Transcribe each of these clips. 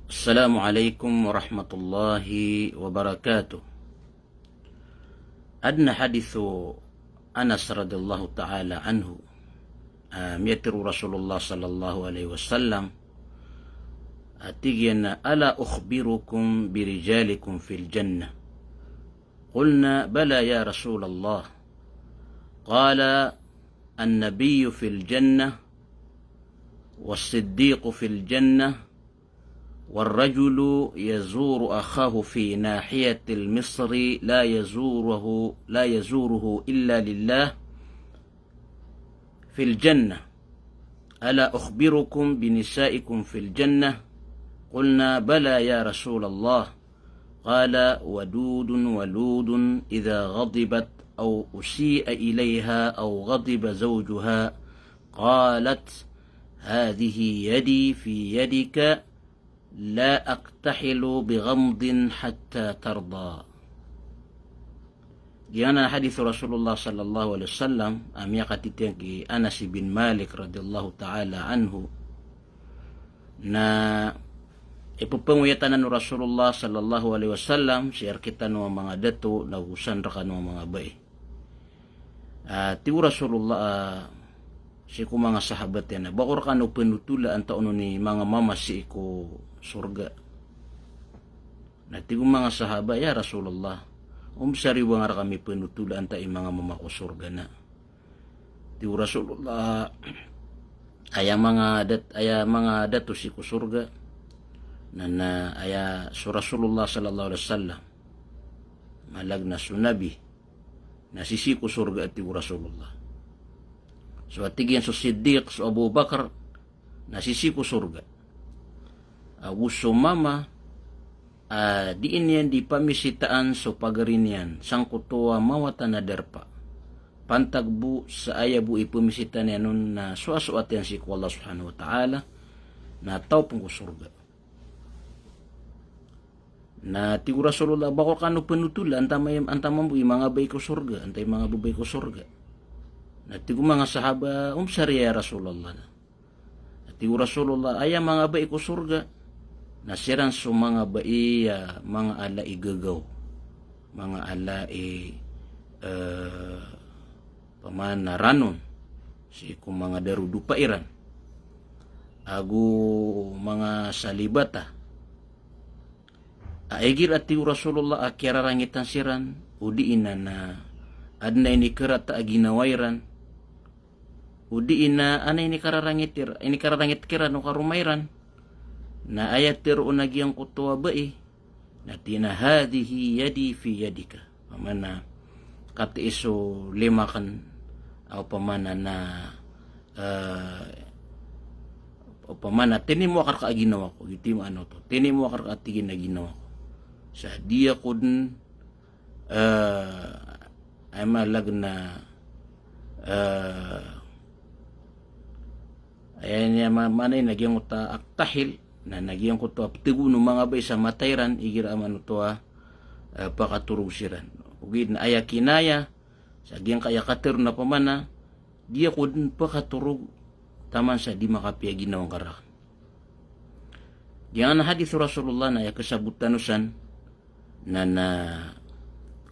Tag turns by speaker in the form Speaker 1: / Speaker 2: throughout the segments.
Speaker 1: السلام عليكم ورحمة الله وبركاته. أدنى حديث أنس رضي الله تعالى عنه يتر رسول الله صلى الله عليه وسلم أتيجن ألا أخبركم برجالكم في الجنة؟ قلنا بلى يا رسول الله. قال النبي في الجنة، والصديق في الجنة، والرجل يزور أخاه في ناحية المصر لا يزوره إلا لله في الجنة. ألا أخبركم بنسائكم في الجنة؟ قلنا بلى يا رسول الله. قال ودود ولود إذا غضبت أو أسيء إليها أو غضب زوجها قالت هذه يدي في يدك لا أقتحل بغمض حتى ترضى. Giana hadis Rasulullah sallallahu alaihi wasallam amya katitiang ki Anas bin Malik radhiyallahu taala anhu na ipupanguyatan ng Rasulullah sallallahu alaihi wasallam siar kita no mga dato na usan ra kanu mga bay. Ti Rasulullah si ko mga sahabat na bakor kanu penutula anta ono ni mga mama si ko surga. Na ti mga sahabat ya Rasulullah sariwa nga kami penutulan ta mga mama ko surga na. Ti Rasulullah aya mga dato si ko surga na aya su Rasulullah sallallahu alaihi wasallam malag na sunabi na sisi ko surga at ti Rasulullah. So atigyan so Siddiq so Abu Bakar na sisi ko surga. Awuso mama diin yan di pamisitaan so pagarin yan sangkutuwa mawata na derpa pantagbu sa ayabu ipumisitan yan nun na suasuat yan si Allah subhanahu wa ta'ala na tao pong surga na tigu Rasulullah bako kanu penutulan antamang bui mga bay ko surga antay mga bubay ko surga na tigu mga sahaba sariya Rasulullah na tigu Rasulullah aya mga bay ko surga nasiran so mga bai mga ala igagaw mga ala pamana ranon si ko mga darudu pairan agu mga salibata aegir ati Rasulullah akira rangitan siran udi ina na adna ini kerata aginawairan udi ina ana ini kararangit kira no karumairan na ayat tiru nagyang kutuwa bai na tinahadihi yadi fi yadika pamana kati iso limakan o pamana na o pamana tinimo akar ka ginawa ko iti mo ano to tinimo akar ka tigin na ginawa ko sa dia ko din ay malag na ayan niya manay nagyang uta aktahil na nagyan ko to aptigo no mga bay sa matayran igira man to pakaturog siran ugid na aya kinaya sa giyang kaya kater na pamana dia ko din pakaturog taman sa di makapiya ginawang karak. Diyan hadis Rasulullah na yakasabutanusan na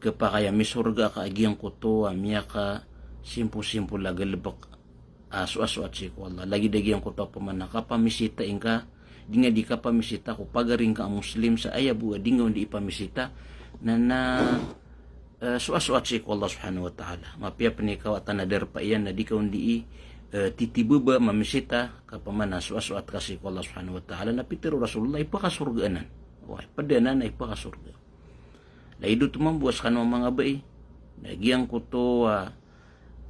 Speaker 1: kapakaya misurga ka agiyang ko to amiyaka simpo lagalbak asu at si ko Allah lagi dagiyang ko to pamana kapamisita inka di nga di ka pamisita ko pagaring ka ang Muslim sa ayabu di nga hindi ipamisita na suat si Allah subhanahu wa ta'ala mapia panikaw at anadar pa iyan na di ka hindi titibuba mamisita kapamana suat kasi Allah subhanahu wa ta'ala na pitero Rasulullah ipakasurgaanan padanan ay ipakasurga laido tumambuas ka ng mga bay nagyang ko to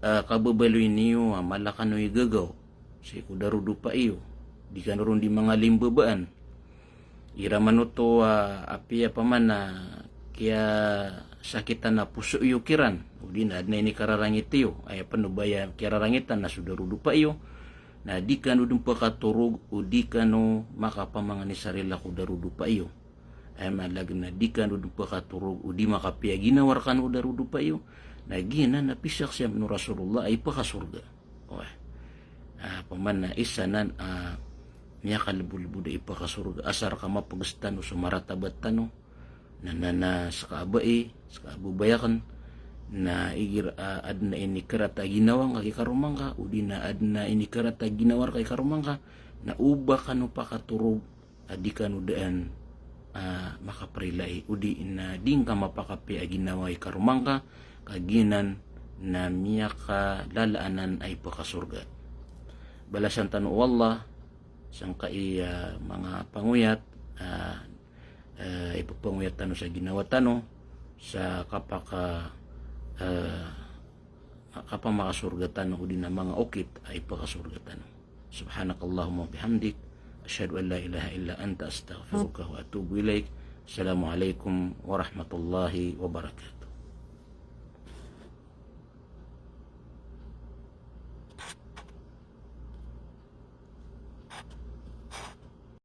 Speaker 1: kababaloy niyo malakanoy gagaw si kudarudo pa iyo di ka naroon di mga limbabaan iraman to apia pamana kaya sakitan na puso iyo kiran o di na ini kararangit iyo ay panubaya kirarangitan na sudarudo pa iyo na di ka no dun pakaturog o di ka no makapamanga ni sarila ko darudo pa iyo ay malag na di ka no dun pakaturog o di makapia ginawarkan o darudo pa iyo na gina napisak siya no Rasulullah ay pakasurga pamana isa nan miya kalibulbo da ipakasurga asar ka mapagstano sumaratabat tano na sa kaabai sa kaabubayakan na igir ad na inikarata ginawang kay karumangka udi na ad na inikarata ginawar kay karumangka na uba kanu pakaturog adi kanu daan makaprilay udi na ding ka mapakapi aginaway karumangka kaginan na miya ka lalaanan ay pakasurga. Balasan tanu wallah sangka mga panguyat ipapanguyat tano sa ginawa tano sa kapaka makakasurga tano udi na mga ukit ay pakasurga tano. Subhanakallahumma bihamdik asyhadu an la ilaha illa anta astaghfiruka wa atubu ilaik. Assalamualaikum warahmatullahi wabarakatuh.